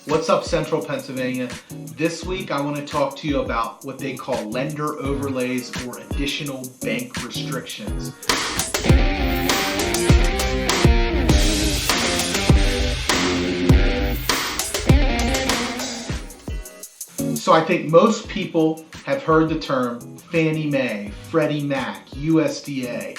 What's up, Central Pennsylvania? This week I want to talk to you about what they call lender overlays or additional bank restrictions. So I think most people have heard the term Fannie Mae, Freddie Mac, USDA,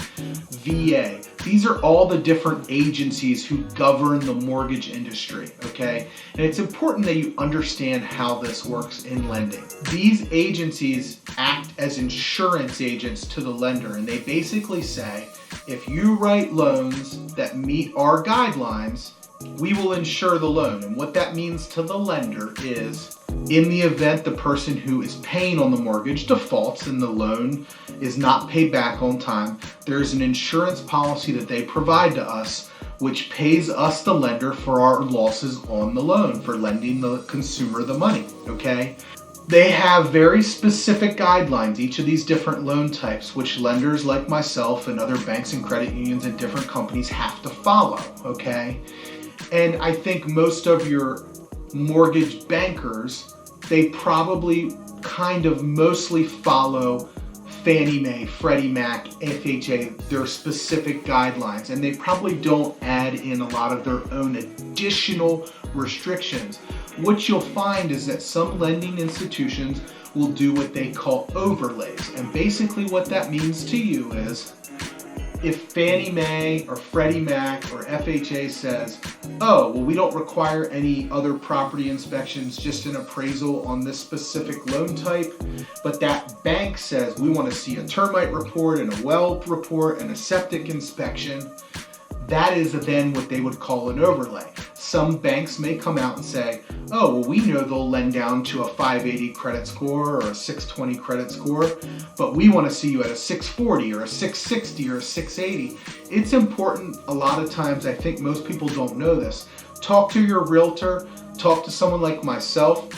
VA. These are all the different agencies who govern the mortgage industry, okay? And it's important that you understand how this works in lending. These agencies act as insurance agents to the lender, and they basically say, if you write loans that meet our guidelines, we will insure the loan. And what that means to the lender is, in the event the person who is paying on the mortgage defaults and the loan is not paid back on time, there's an insurance policy that they provide to us which pays us, the lender, for our losses on the loan, for lending the consumer the money, okay? They have very specific guidelines, each of these different loan types, which lenders like myself and other banks and credit unions and different companies have to follow, okay? And I think most of your mortgage bankers, they probably kind of mostly follow Fannie Mae, Freddie Mac, FHA, their specific guidelines, and they probably don't add in a lot of their own additional restrictions. What you'll find is that some lending institutions will do what they call overlays, and basically what that means to you is, if Fannie Mae or Freddie Mac or FHA says, oh, well, we don't require any other property inspections, just an appraisal on this specific loan type, but that bank says we want to see a termite report and a well report and a septic inspection, that is then what they would call an overlay. Some banks may come out and say, oh, well, we know they'll lend down to a 580 credit score or a 620 credit score, but we want to see you at a 640 or a 660 or a 680. It's important a lot of times, I think most people don't know this. Talk to your realtor, talk to someone like myself,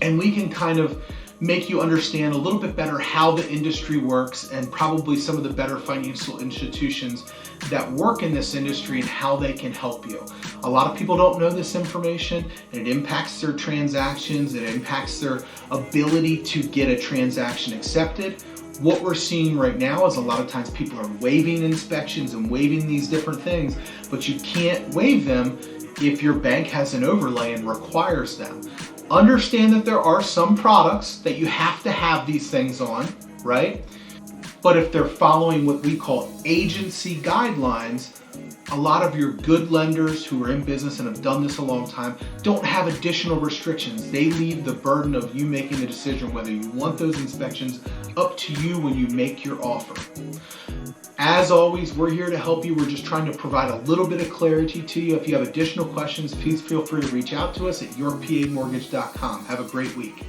and we can kind of make you understand a little bit better how the industry works and probably some of the better financial institutions that work in this industry and how they can help you. A lot of people don't know this information, and it impacts their transactions, it impacts their ability to get a transaction accepted. What we're seeing right now is a lot of times people are waiving inspections and waiving these different things, but you can't waive them if your bank has an overlay and requires them. Understand that there are some products that you have to have these things on, right? But if they're following what we call agency guidelines, a lot of your good lenders who are in business and have done this a long time don't have additional restrictions. They leave the burden of you making the decision whether you want those inspections up to you when you make your offer. As always, we're here to help you. We're just trying to provide a little bit of clarity to you. If you have additional questions, please feel free to reach out to us at yourpamortgage.com. Have a great week.